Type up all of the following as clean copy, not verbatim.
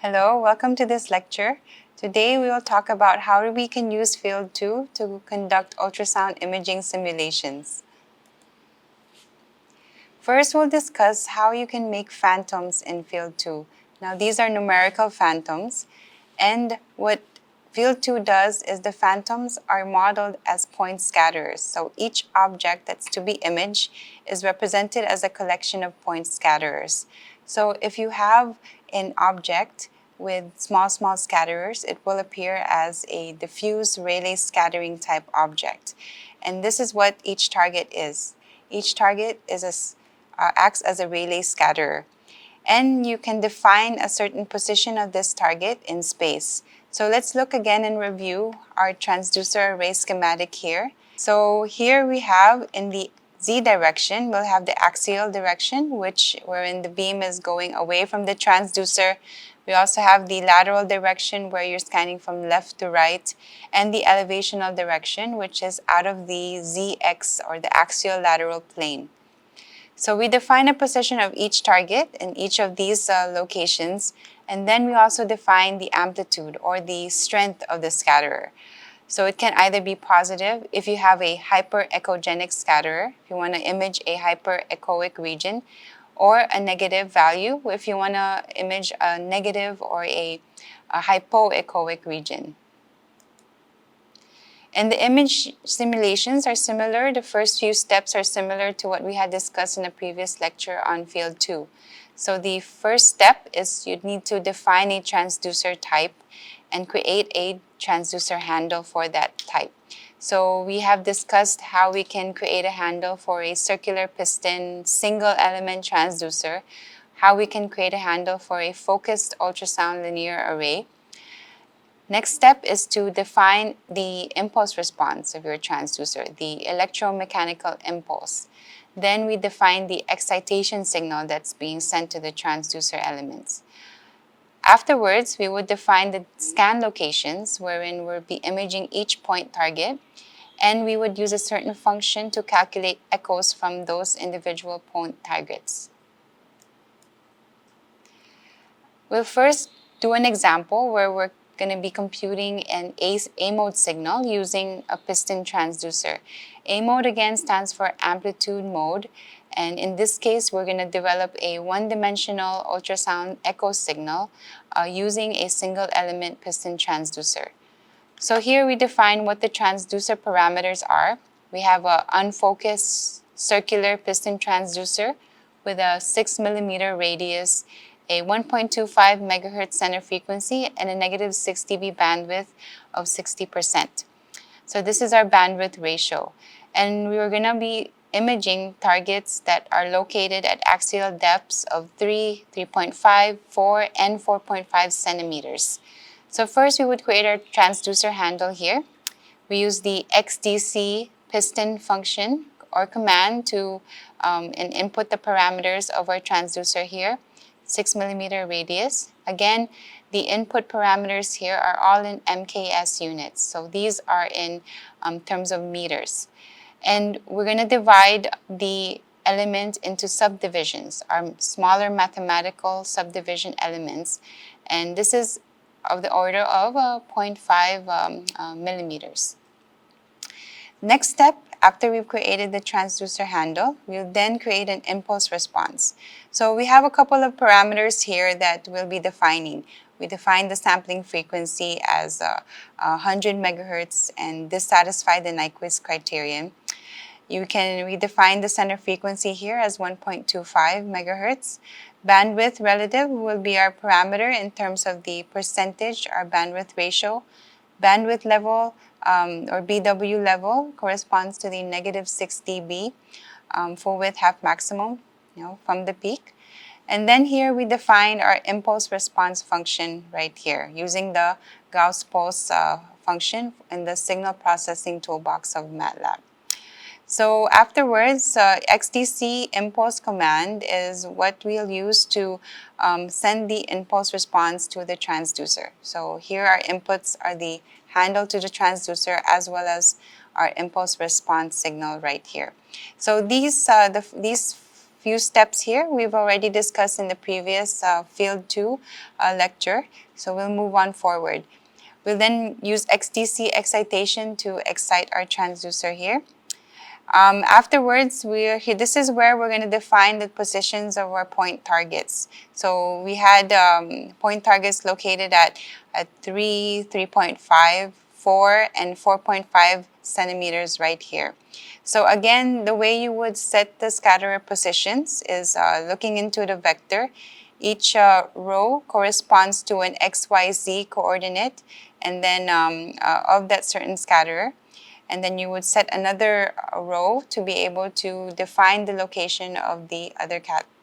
Hello, welcome to this lecture. Today we will talk about how we can use Field 2 to conduct ultrasound imaging simulations. First, we'll discuss how you can make phantoms in Field 2. Now, these are numerical phantoms, and what Field 2 does is the phantoms are modeled as point scatterers. So each object that's to be imaged is represented as a collection of point scatterers. So if you have an object with small scatterers, it will appear as a diffuse Rayleigh scattering type object. And this is what each target is. Each target acts as a Rayleigh scatterer. And you can define a certain position of this target in space. So let's look again and review our transducer array schematic here. So here we have in the Z direction, we'll have the axial direction, wherein the beam is going away from the transducer. We also have the lateral direction where you're scanning from left to right, and the elevational direction, which is out of the ZX or the axial lateral plane. So we define a position of each target in each of these locations, and then we also define the amplitude or the strength of the scatterer. So it can either be positive if you have a hyper-echogenic scatterer, if you want to image a hyper-echoic region, or a negative value if you want to image a negative or a hypoechoic region. And the image simulations are similar. The first few steps are similar to what we had discussed in a previous lecture on Field 2. So the first step is you'd need to define a transducer type and create a transducer handle for that type. So we have discussed how we can create a handle for a circular piston single element transducer, how we can create a handle for a focused ultrasound linear array. Next step is to define the impulse response of your transducer, the electromechanical impulse. Then we define the excitation signal that's being sent to the transducer elements. Afterwards, we would define the scan locations wherein we'll be imaging each point target, and we would use a certain function to calculate echoes from those individual point targets. We'll first do an example where we're going to be computing an A-mode signal using a piston transducer. A-mode again stands for amplitude mode, and in this case we're going to develop a one-dimensional ultrasound echo signal using a single element piston transducer. So here we define what the transducer parameters are. We have an unfocused circular piston transducer with a 6 millimeter radius, a 1.25 megahertz center frequency, and a negative 6 dB bandwidth of 60%. So this is our bandwidth ratio. And we're going to be imaging targets that are located at axial depths of 3, 3.5, 4, and 4.5 centimeters. So first we would create our transducer handle here. We use the XDC piston function or command to and input the parameters of our transducer here. 6 millimeter radius. Again, the input parameters here are all in MKS units. So these are in terms of meters. And we're going to divide the element into subdivisions, our smaller mathematical subdivision elements. And this is of the order of 0.5 millimeters. Next step, after we've created the transducer handle, we'll then create an impulse response. So we have a couple of parameters here that we'll be defining. We define the sampling frequency as 100 megahertz, and this satisfies the Nyquist criterion. We define the center frequency here as 1.25 megahertz. Bandwidth relative will be our parameter in terms of the percentage, our bandwidth ratio. Bandwidth level or BW level corresponds to the negative 6 dB full width half maximum, from the peak. And then here we define our impulse response function right here using the Gauss pulse function in the signal processing toolbox of MATLAB. So afterwards, XDC impulse command is what we'll use to send the impulse response to the transducer. So here our inputs are the handle to the transducer as well as our impulse response signal right here. So these few steps here we've already discussed in the previous Field 2 lecture, so we'll move on forward. We'll then use XDC excitation to excite our transducer here. Afterwards, this is where we're going to define the positions of our point targets. So we had point targets located at 3, 3.5, 4, and 4.5 centimeters right here. So again, the way you would set the scatterer positions is looking into the vector. Each row corresponds to an XYZ coordinate, and then of that certain scatterer. And then you would set another row to be able to define the location of the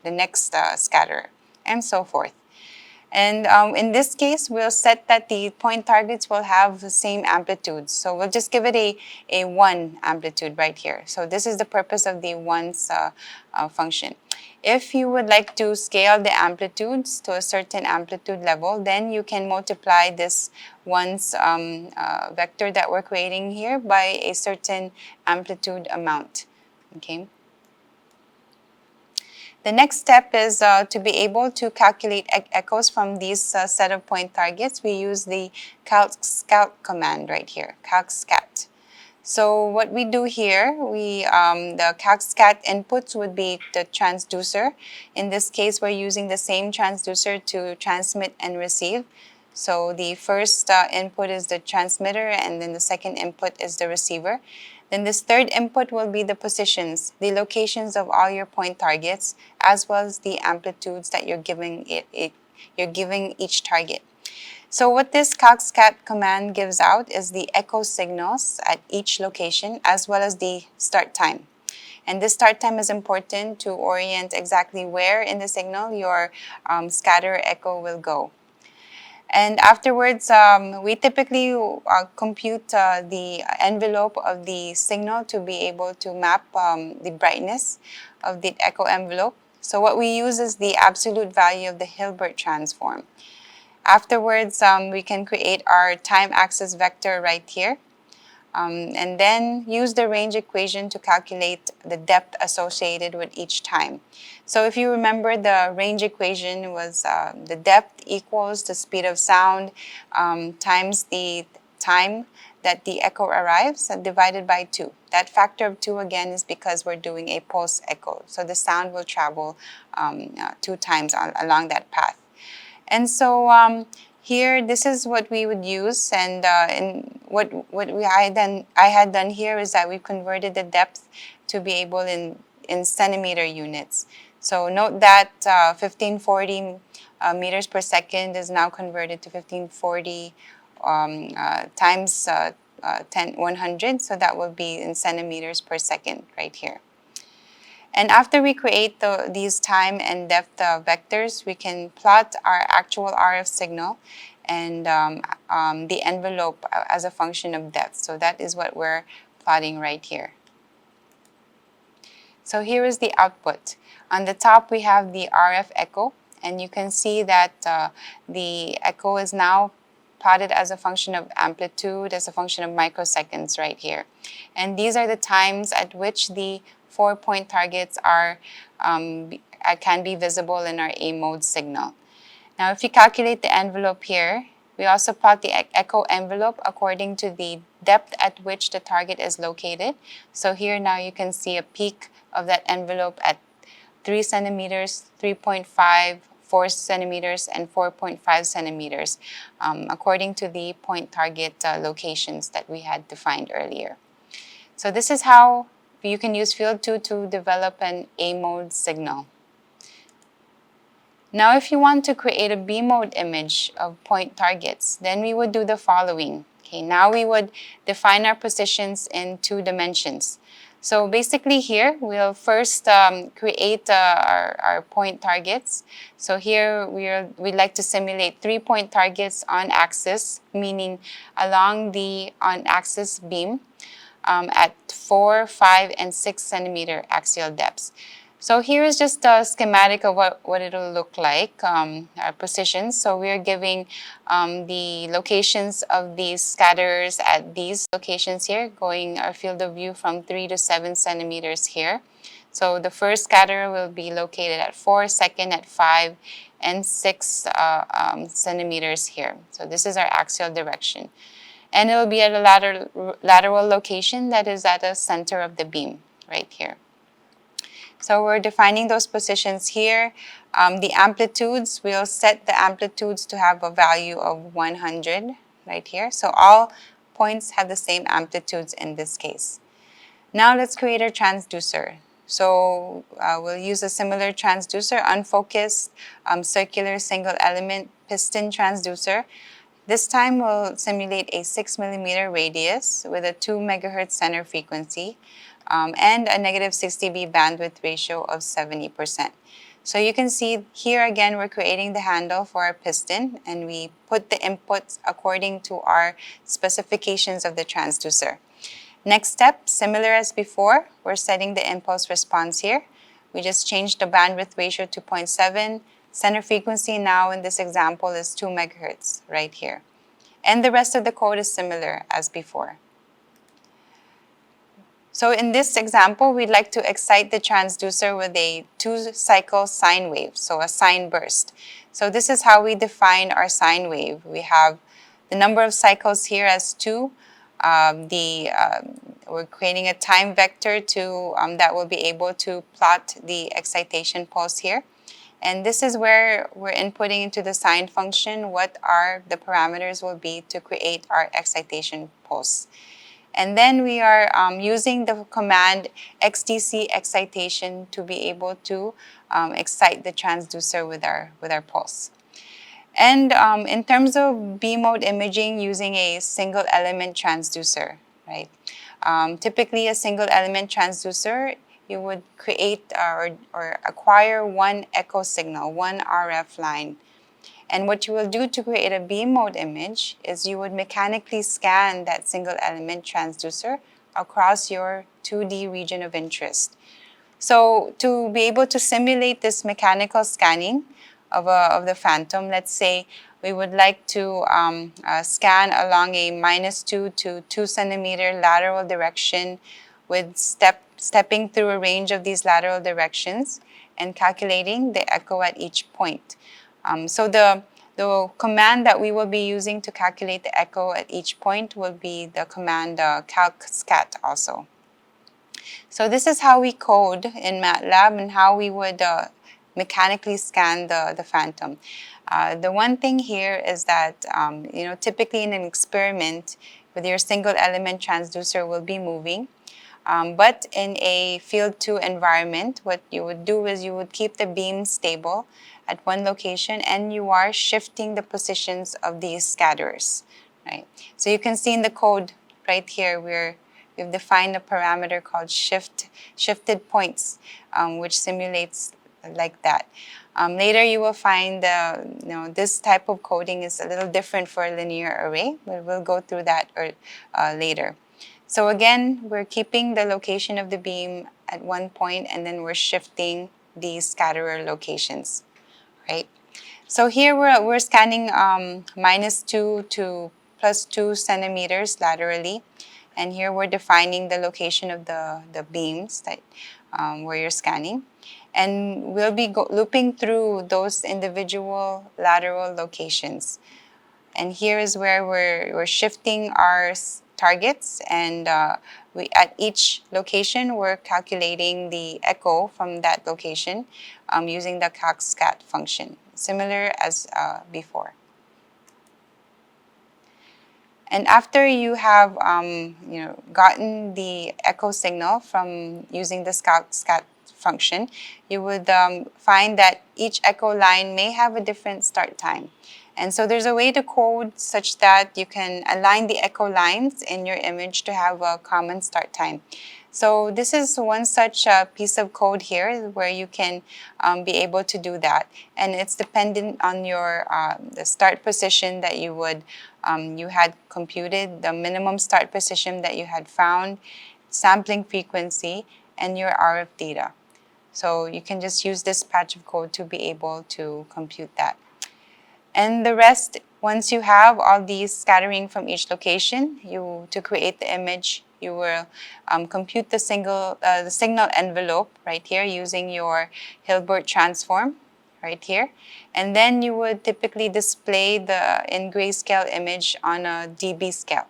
next scatterer, and so forth. And in this case, we'll set that the point targets will have the same amplitude. So we'll just give it a 1 amplitude right here. So this is the purpose of the ones function. If you would like to scale the amplitudes to a certain amplitude level, then you can multiply this ones vector that we're creating here by a certain amplitude amount. Okay. The next step is to be able to calculate echoes from these set of point targets. We use the calcscat command right here, calcscat. So what we do here, the calcscat inputs would be the transducer. In this case, we're using the same transducer to transmit and receive. So the first input is the transmitter, and then the second input is the receiver. Then this third input will be the positions, the locations of all your point targets, as well as the amplitudes that you're giving each target. So what this calcscat command gives out is the echo signals at each location, as well as the start time. And this start time is important to orient exactly where in the signal your scatter echo will go. And afterwards, we typically compute the envelope of the signal to be able to map the brightness of the echo envelope. So what we use is the absolute value of the Hilbert transform. Afterwards, we can create our time axis vector right here. And then use the range equation to calculate the depth associated with each time. So if you remember, the range equation was the depth equals the speed of sound times the time that the echo arrives divided by 2. That factor of 2 again is because we're doing a pulse echo. So the sound will travel 2 times along that path. And so here, this is what we would use, and I had done here is that we converted the depth to be able in centimeter units. So note that 1540 meters per second is now converted to 1540 times 100, so that will be in centimeters per second right here. And after we create these time and depth vectors, we can plot our actual RF signal and the envelope as a function of depth. So that is what we're plotting right here. So here is the output. On the top, we have the RF echo, and you can see that the echo is now plotted as a function of amplitude, as a function of microseconds right here. And these are the times at which the 4 point targets can be visible in our A mode signal. Now, if you calculate the envelope here, we also plot the echo envelope according to the depth at which the target is located. So here now you can see a peak of that envelope at 3 centimeters, 3.5, 4 centimeters, and 4.5 centimeters, according to the point target locations that we had defined earlier. So this is how you can use Field 2 to develop an A mode signal. Now, if you want to create a B mode image of point targets, then we would do the following. Okay, now we would define our positions in 2 dimensions. So basically here, we'll first create our point targets. So here we'd like to simulate 3 point targets on axis, meaning along the on-axis beam at 4, 5, and 6 centimeter axial depths. So here is just a schematic of what it'll look like, our positions. So we're giving the locations of these scatterers at these locations here, going our field of view from 3 to 7 centimeters here. So the first scatterer will be located at 4, second at 5, and 6 centimeters here. So this is our axial direction. And it will be at a lateral location that is at the center of the beam, right here. So we're defining those positions here. The amplitudes, we'll set the amplitudes to have a value of 100 right here. So all points have the same amplitudes in this case. Now let's create a transducer. So we'll use a similar transducer, unfocused, circular single element piston transducer. This time we'll simulate a 6 millimeter radius with a 2 megahertz center frequency and a negative 6 dB bandwidth ratio of 70%. So you can see here again we're creating the handle for our piston, and we put the inputs according to our specifications of the transducer. Next step, similar as before, we're setting the impulse response here. We just changed the bandwidth ratio to 0.7. Center frequency now in this example is 2 megahertz right here. And the rest of the code is similar as before. So in this example, we'd like to excite the transducer with a 2-cycle sine wave, so a sine burst. So this is how we define our sine wave. We have the number of cycles here as 2. We're creating a time vector that will be able to plot the excitation pulse here. And this is where we're inputting into the sine function what the parameters will be to create our excitation pulse. And then we are using the command XDC excitation to be able to excite the transducer with our pulse. And in terms of beam mode imaging, using a single element transducer, right? Typically, a single element transducer, you would create or acquire one echo signal, one RF line. And what you will do to create a beam mode image is you would mechanically scan that single element transducer across your 2D region of interest. So to be able to simulate this mechanical scanning of the phantom, let's say we would like to scan along a -2 to 2 centimeter lateral direction with stepping through a range of these lateral directions and calculating the echo at each point. So the command that we will be using to calculate the echo at each point will be the command calcscat also. So this is how we code in MATLAB and how we would mechanically scan the phantom. The one thing here is that typically in an experiment with your single element transducer will be moving. But in a field 2 environment, what you would do is you would keep the beam stable at one location, and you are shifting the positions of these scatterers, right? So you can see in the code right here we've defined a parameter called shifted points, which simulates like that. Later you will find this type of coding is a little different for a linear array, but we'll go through that later. So again, we're keeping the location of the beam at one point, and then we're shifting these scatterer locations, right? So here we're scanning -2 to +2 centimeters laterally, and here we're defining the location of the beams that where you're scanning, and we'll be looping through those individual lateral locations. And here is where we're shifting our targets, and at each location we're calculating the echo from that location using the calcscat function, similar as before. And after you have gotten the echo signal from using the calcscat function, you would find that each echo line may have a different start time. And so there's a way to code such that you can align the echo lines in your image to have a common start time. So this is one such piece of code here where you can be able to do that. And it's dependent on your the start position that you had computed, the minimum start position that you had found, sampling frequency, and your RF data. So you can just use this patch of code to be able to compute that. And the rest Once you have all these scattering from each location, to create the image, you will compute the signal envelope right here using your Hilbert transform right here. And then you would typically display the in grayscale image on a dB scale.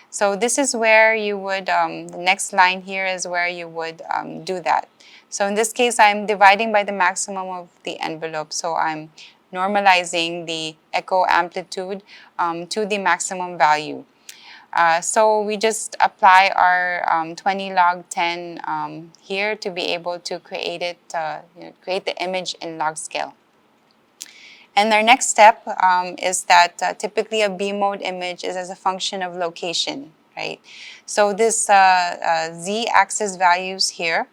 So this is where you would, the next line here is where you would do that. So in this case, I'm dividing by the maximum of the envelope. So I'm normalizing the echo amplitude to the maximum value. So we just apply our 20 log 10 here to be able to create it, create the image in log scale. And our next step is that typically a B mode image is as a function of location, right? So this z-axis values here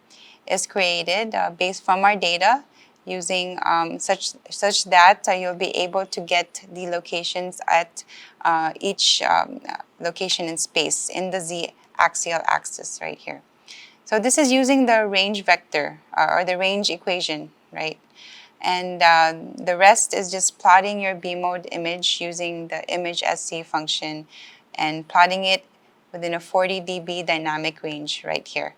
is created based from our data using such that you'll be able to get the locations at each location in space in the z-axial axis right here. So this is using the range vector or the range equation, right? And the rest is just plotting your B mode image using the image SC function and plotting it within a 40 dB dynamic range right here.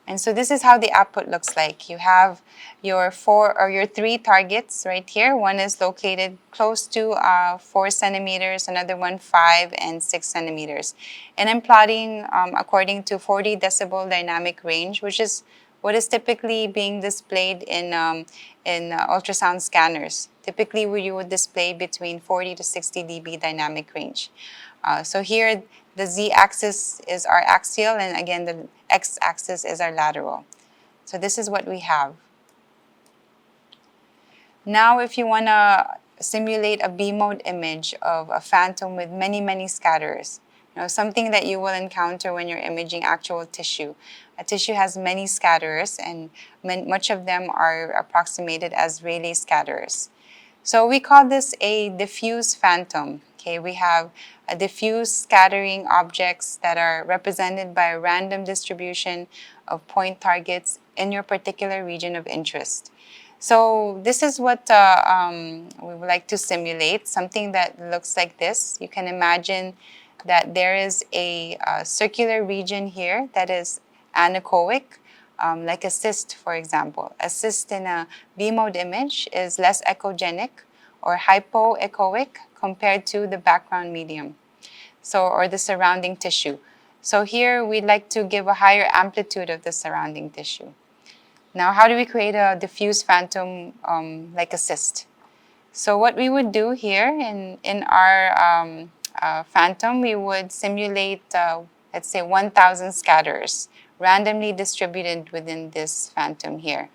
And so this is how the output looks like. You have your your 3 targets right here. One is located close to 4 centimeters, another one 5 and 6 centimeters. And I'm plotting according to 40 decibel dynamic range, which is what is typically being displayed in ultrasound scanners. Typically, you would display between 40 to 60 dB dynamic range. So here, the z-axis is our axial, and again, the x-axis is our lateral. So this is what we have. Now, if you want to simulate a B-mode image of a phantom with many, many scatterers, something that you will encounter when you're imaging actual tissue. A tissue has many scatterers, and much of them are approximated as Rayleigh scatterers. So we call this a diffuse phantom. Okay, we have a diffuse scattering objects that are represented by a random distribution of point targets in your particular region of interest. So this is what we would like to simulate, something that looks like this. You can imagine that there is a circular region here that is anechoic, like a cyst, for example. A cyst in a B-mode image is less echogenic or hypoechoic compared to the background medium, or the surrounding tissue. So here we'd like to give a higher amplitude of the surrounding tissue. Now, how do we create a diffuse phantom like a cyst? So what we would do here in our phantom, we would simulate, let's say, 1,000 scatters randomly distributed within this phantom here.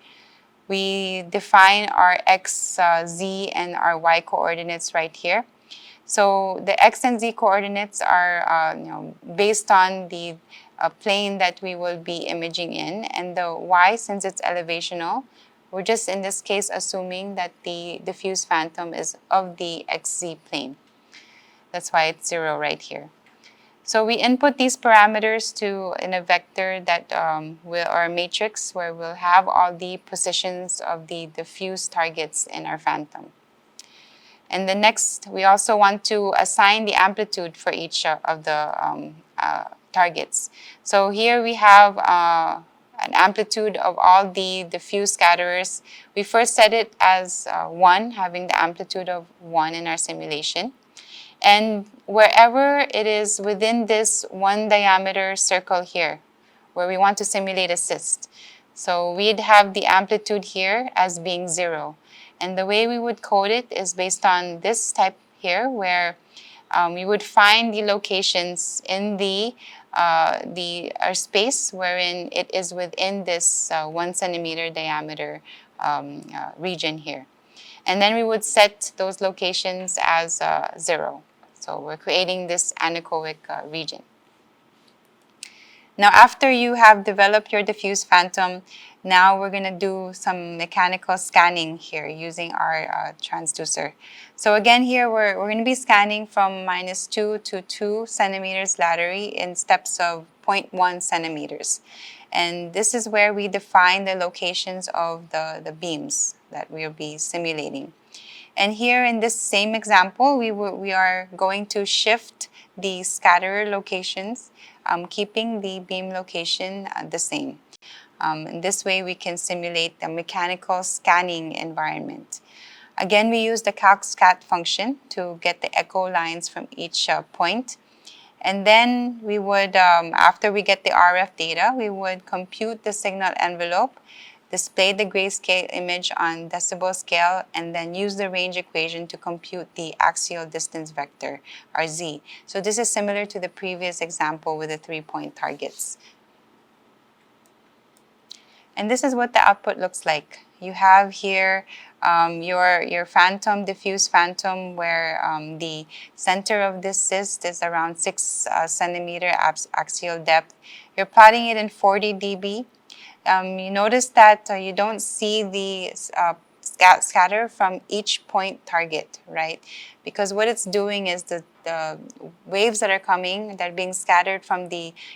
We define our x, z, and our y coordinates right here. So the x and z coordinates are based on the plane that we will be imaging in, and the y, since it's elevational, we're just in this case assuming that the diffuse phantom is of the xz plane. That's why it's 0 right here. So we input these parameters in a vector that or a matrix where we'll have all the positions of the diffuse targets in our phantom. And the next, we also want to assign the amplitude for each of the targets. So here we have an amplitude of all the diffuse scatterers. We first set it as 1, having the amplitude of 1 in our simulation. And wherever it is within this 1 diameter circle here, where we want to simulate a cyst, so we'd have the amplitude here as being 0. And the way we would code it is based on this type here, where we would find the locations in our space wherein it is within this 1 centimeter diameter region here. And then we would set those locations as 0. So we're creating this anechoic region. Now, after you have developed your diffuse phantom, now we're going to do some mechanical scanning here using our transducer. So again, here we're going to be scanning from -2 to 2 centimeters laterally in steps of 0.1 centimeters. And this is where we define the locations of the beams that we'll be simulating. And here in this same example, we are going to shift the scatterer locations, keeping the beam location the same. In this way, we can simulate the mechanical scanning environment. Again, we use the calcscat function to get the echo lines from each point. And then we would, after we get the RF data, we would compute the signal envelope, display the grayscale image on decibel scale, and then use the range equation to compute the axial distance vector, or Z. So this is similar to the previous example with the 3-point targets. And this is what the output looks like. You have here your phantom, diffuse phantom, where the center of this cyst is around 6 centimeter axial depth. You're plotting it in 40 dB. You notice that you don't see the scatter from each point target, right? Because what it's doing is the waves that are coming, that are being scattered from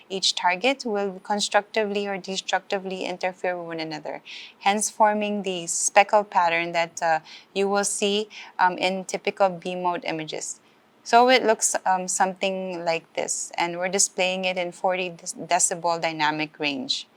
each target will constructively or destructively interfere with one another, hence forming the speckle pattern that you will see in typical beam mode images. So it looks something like this, and we're displaying it in 40 decibel dynamic range.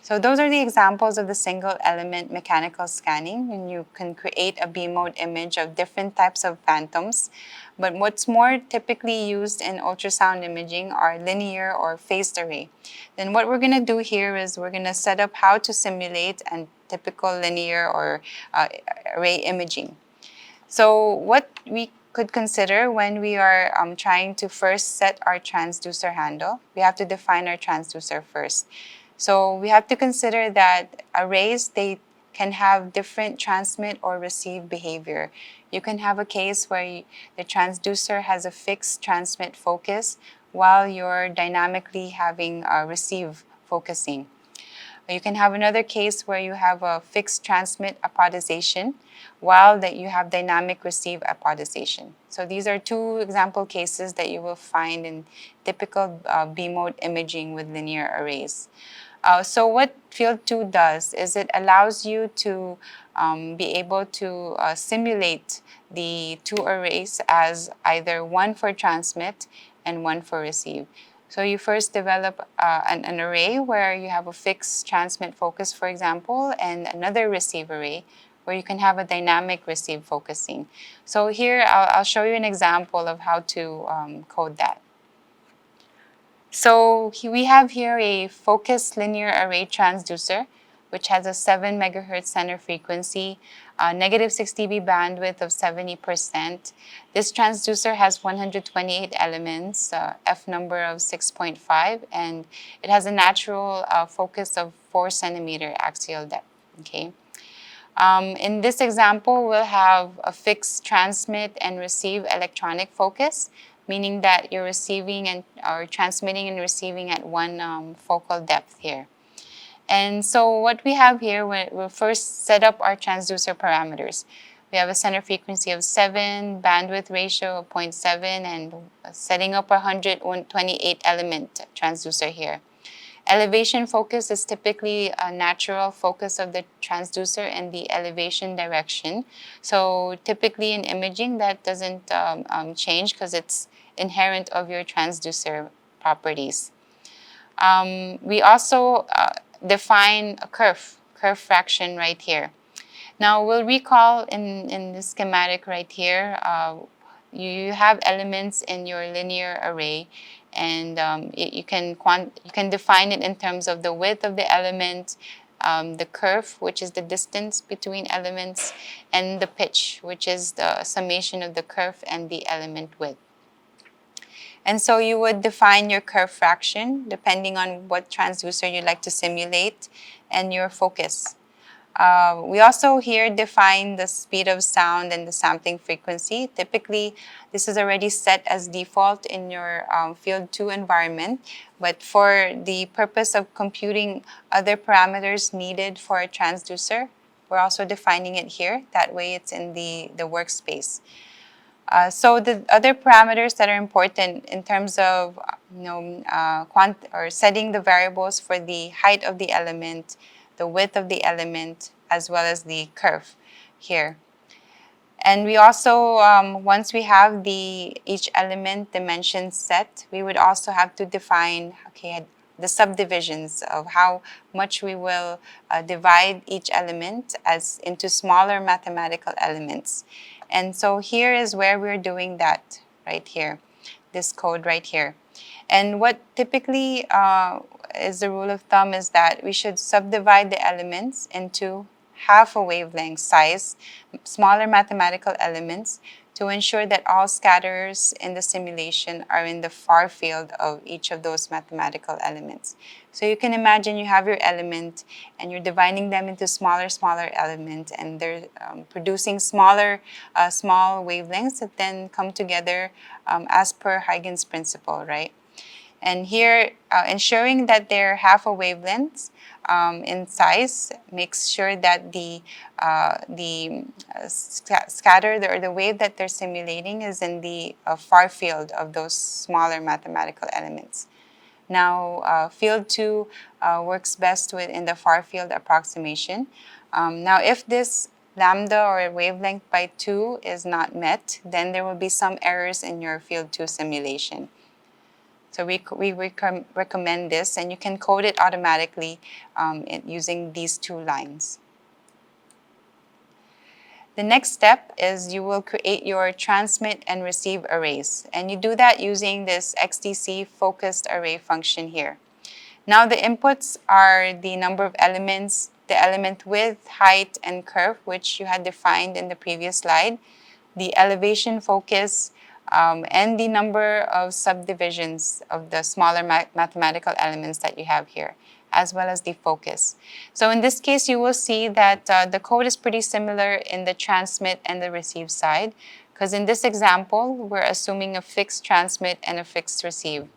So those are the examples of the single element mechanical scanning, and you can create a beam mode image of different types of phantoms. But what's more typically used in ultrasound imaging are linear or phased array. Then what we're going to do here is we're going to set up how to simulate a typical linear or array imaging. So what we could consider when we are trying to first set our transducer handle, we have to define our transducer first. So we have to consider that arrays, they can have different transmit or receive behavior. You can have a case where the transducer has a fixed transmit focus while you're dynamically having a receive focusing. You can have another case where you have a fixed transmit apodization while that you have dynamic receive apodization. So these are two example cases that you will find in typical beam mode imaging with linear arrays. So what Field 2 does is it allows you to be able to simulate the two arrays as either one for transmit and one for receive. So you first develop an array where you have a fixed transmit focus, for example, and another receive array where you can have a dynamic receive focusing. So here I'll show you an example of how to code that. So we have here a focused linear array transducer, which has a 7 megahertz center frequency, negative 6 dB bandwidth of 70%. This transducer has 128 elements, F number of 6.5, and it has a natural focus of 4 centimeter axial depth. Okay. In this example, we'll have a fixed transmit and receive electronic focus, meaning that you're receiving and or transmitting and receiving at one focal depth here. And so what we have here, we'll first set up our transducer parameters. We have a center frequency of 7, bandwidth ratio of 0.7, and setting up a 128 element transducer here. Elevation focus is typically a natural focus of the transducer in the elevation direction. So typically in imaging, that doesn't change because it's inherent of your transducer properties. We also define a curve fraction right here. Now we'll recall in the schematic right here, you have elements in your linear array, and you can define it in terms of the width of the element, the curve, which is the distance between elements, and the pitch, which is the summation of the curve and the element width. And so you would define your curve fraction depending on what transducer you'd like to simulate and your focus. We also here define the speed of sound and the sampling frequency. Typically, this is already set as default in your Field 2 environment, but for the purpose of computing other parameters needed for a transducer, we're also defining it here. That way it's in the workspace. So the other parameters that are important in terms of setting the variables for the height of the element, the width of the element, as well as the curve here. And we also, once we have each element dimensions set, we would also have to define, okay, the subdivisions of how much we will divide each element as into smaller mathematical elements. And so here is where we're doing that right here, this code right here. And what typically is the rule of thumb is that we should subdivide the elements into half a wavelength size, smaller mathematical elements, to ensure that all scatterers in the simulation are in the far field of each of those mathematical elements. So you can imagine you have your element and you're dividing them into smaller elements, and they're producing small wavelengths that then come together as per Huygens principle, right? And here, ensuring that they're half a wavelength in size makes sure that the scatter or the wave that they're simulating is in the far field of those smaller mathematical elements. Now, field 2 works best in the far field approximation. Now, if this lambda or wavelength by 2 is not met, then there will be some errors in your field 2 simulation. So we recommend this, and you can code it automatically using these two lines. The next step is you will create your transmit and receive arrays, and you do that using this XDC focused array function here. Now the inputs are the number of elements, the element width, height, and curve, which you had defined in the previous slide, the elevation focus, and the number of subdivisions of the smaller mathematical elements that you have here, as well as the focus. So in this case, you will see that the code is pretty similar in the transmit and the receive side, because in this example, we're assuming a fixed transmit and a fixed receive.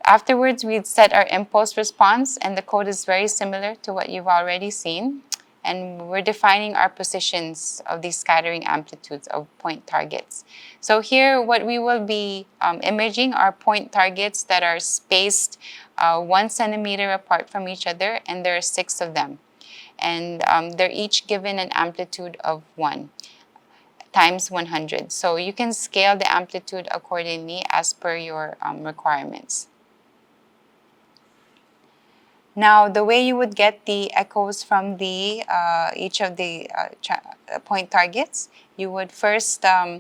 Afterwards, we'd set our impulse response, and the code is very similar to what you've already seen. And we're defining our positions of these scattering amplitudes of point targets. So here, what we will be imaging are point targets that are spaced 1 centimeter apart from each other, and there are 6 of them. And they're each given an amplitude of 1 times 100. So you can scale the amplitude accordingly as per your requirements. Now, the way you would get the echoes from each of the point targets, you would first, we're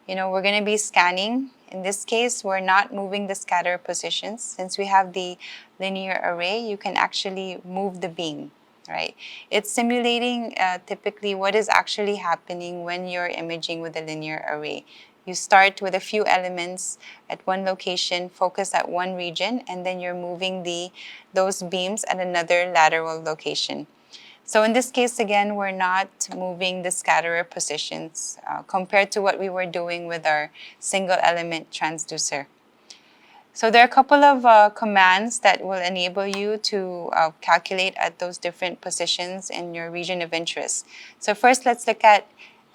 going to be scanning. In this case, we're not moving the scatter positions. Since we have the linear array, you can actually move the beam, right? It's simulating typically what is actually happening when you're imaging with a linear array. You start with a few elements at one location, focus at one region, and then you're moving those beams at another lateral location. So in this case, again, we're not moving the scatterer positions compared to what we were doing with our single element transducer. So there are a couple of commands that will enable you to calculate at those different positions in your region of interest. So first, let's look at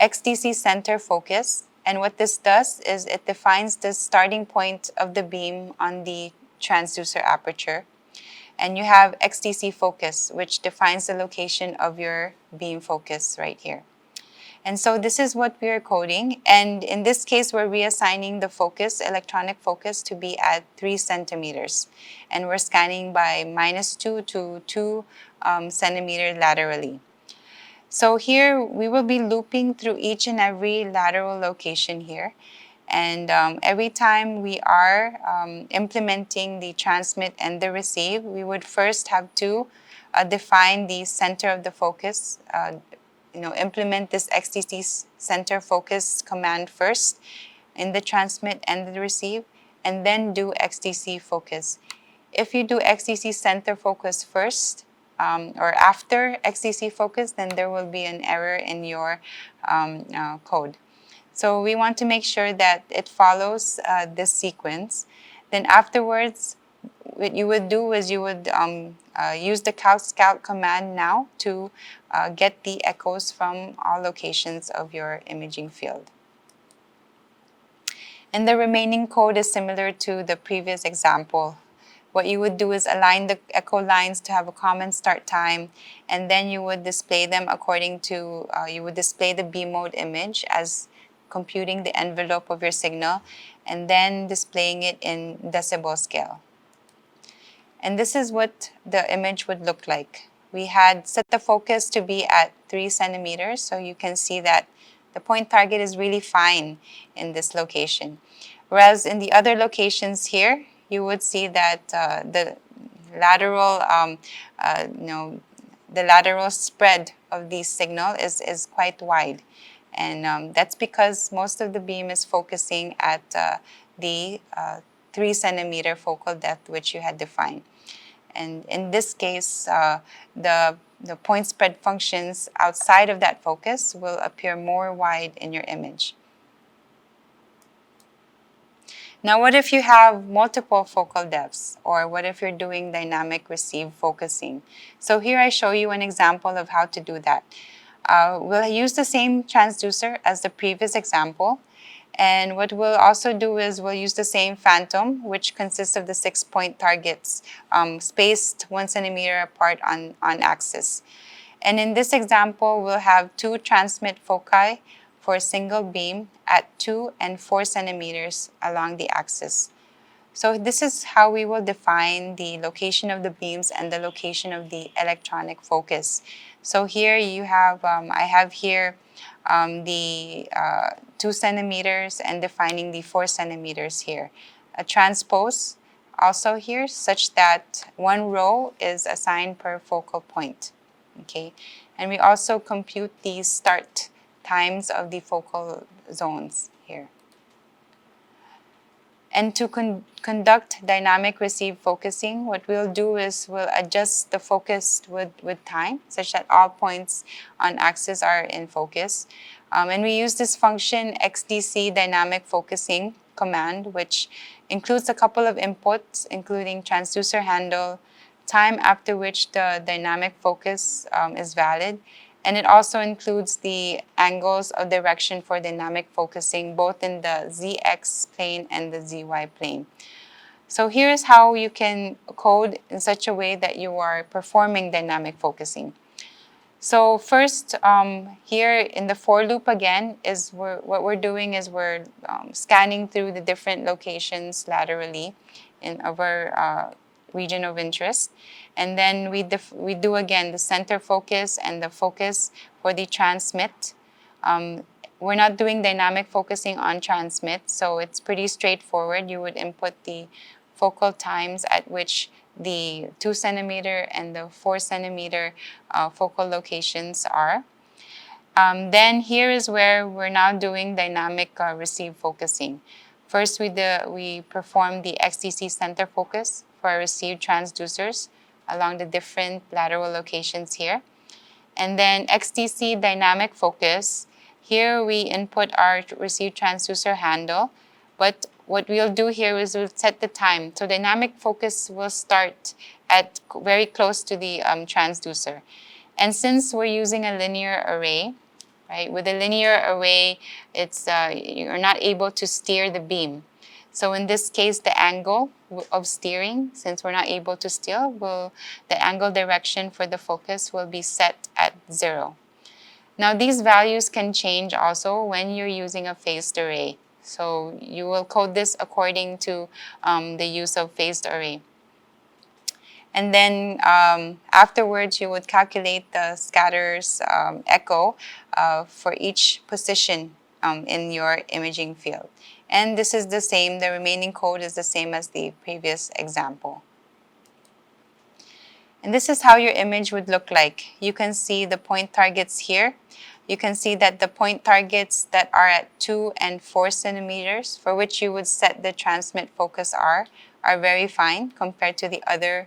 XDC center focus. And what this does is it defines the starting point of the beam on the transducer aperture. And you have XDC focus, which defines the location of your beam focus right here. And so this is what we are coding. And in this case, we're reassigning the focus, electronic focus, to be at 3 centimeters. And we're scanning by -2 to 2 centimeters laterally. So here, we will be looping through each and every lateral location here. And every time we are implementing the transmit and the receive, we would first have to define the center of the focus, implement this XDC center focus command first in the transmit and the receive, and then do XDC focus. If you do XDC center focus first, or after XDC focus, then there will be an error in your code. So we want to make sure that it follows this sequence. Then afterwards, what you would do is you would use the calc command now to get the echoes from all locations of your imaging field. And the remaining code is similar to the previous example. what you would do is align the echo lines to have a common start time, and then you would display them according to, you would display the B mode image as computing the envelope of your signal, and then displaying it in decibel scale. And this is what the image would look like. We had set the focus to be at 3 centimeters, so you can see that the point target is really fine in this location. Whereas in the other locations here, you would see that the lateral, the lateral spread of the signal is quite wide. And that's because most of the beam is focusing at the 3 centimeter focal depth which you had defined. And in this case, the point spread functions outside of that focus will appear more wide in your image. Now, what if you have multiple focal depths, or what if you're doing dynamic receive focusing? So here I show you an example of how to do that. We'll use the same transducer as the previous example. And what we'll also do is we'll use the same phantom, which consists of the 6 point targets spaced 1 centimeter apart on axis. And in this example, we'll have 2 transmit foci for a single beam at 2 and 4 centimeters along the axis. So this is how we will define the location of the beams and the location of the electronic focus. So here you have, I have here the 2 centimeters and defining the 4 centimeters here. A transpose also here such that 1 row is assigned per focal point. Okay, and we also compute the start times of the focal zones here. And to conduct dynamic receive focusing, what we'll do is we'll adjust the focus with time such that all points on axis are in focus. And we use this function XDC dynamic focusing command, which includes a couple of inputs, including transducer handle, time after which the dynamic focus is valid, and it also includes the angles of direction for dynamic focusing, both in the ZX plane and the ZY plane. So here's how you can code in such a way that you are performing dynamic focusing. So first, here in the for loop again, what we're doing is we're scanning through the different locations laterally in our region of interest. And then we do again the center focus and the focus for the transmit. We're not doing dynamic focusing on transmit, so it's pretty straightforward. You would input the focal times at which the 2 centimeter and the 4 centimeter focal locations are. Then here is where we're now doing dynamic receive focusing. First, we perform the XDC center focus for our received transducers along the different lateral locations here. And then XDC dynamic focus, here we input our received transducer handle, but what we'll do here is we'll set the time. So dynamic focus will start at very close to the transducer. And since we're using a linear array, right, with a linear array, it's you're not able to steer the beam. So in this case, the angle of steering, since we're not able to steer, the angle direction for the focus will be set at 0. Now these values can change also when you're using a phased array. So you will code this according to the use of phased array. And then afterwards, you would calculate the scatter's echo for each position in your imaging field. And this is the same, the remaining code is the same as the previous example. And this is how your image would look like. You can see the point targets here. You can see that the point targets that are at 2 and 4 centimeters, for which you would set the transmit focus are very fine compared to the other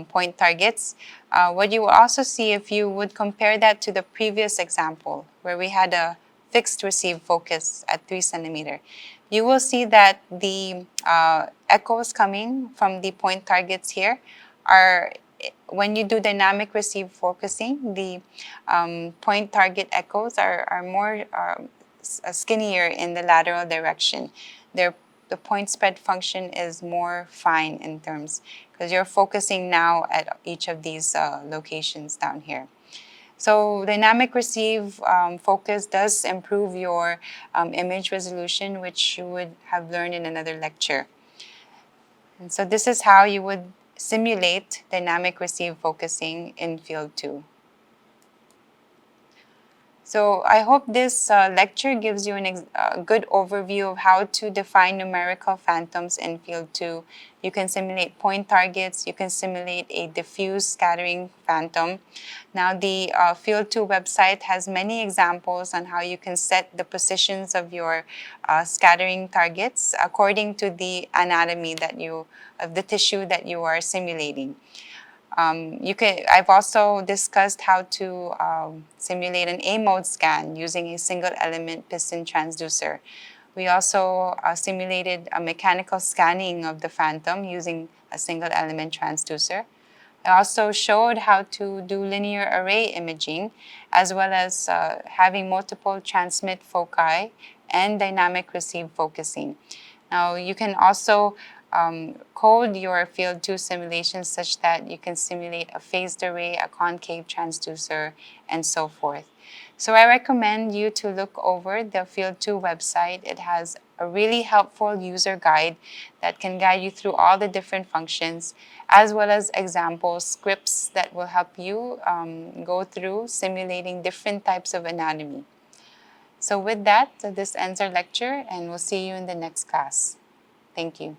point targets. What you will also see if you would compare that to the previous example, where we had a fixed receive focus at 3 centimeter, you will see that the echoes coming from the point targets here are, when you do dynamic receive focusing, the point target echoes are more skinnier in the lateral direction. They're the point spread function is more fine in terms, because you're focusing now at each of these locations down here. So dynamic receive focus does improve your image resolution, which you would have learned in another lecture. And so this is how you would simulate dynamic receive focusing in Field 2. So I hope this lecture gives you a good overview of how to define numerical phantoms in Field 2. You can simulate point targets, you can simulate a diffuse scattering phantom. Now the Field 2 website has many examples on how you can set the positions of your scattering targets according to the anatomy of the tissue that you are simulating. I've also discussed how to simulate an A-mode scan using a single element piston transducer. We also simulated a mechanical scanning of the phantom using a single element transducer. I also showed how to do linear array imaging, as well as having multiple transmit foci and dynamic receive focusing. Now you can also code your Field 2 simulations such that you can simulate a phased array, a concave transducer, and so forth. So I recommend you to look over the Field 2 website. It has a really helpful user guide that can guide you through all the different functions, as well as example scripts that will help you go through simulating different types of anatomy. So with that, this ends our lecture, and we'll see you in the next class. Thank you.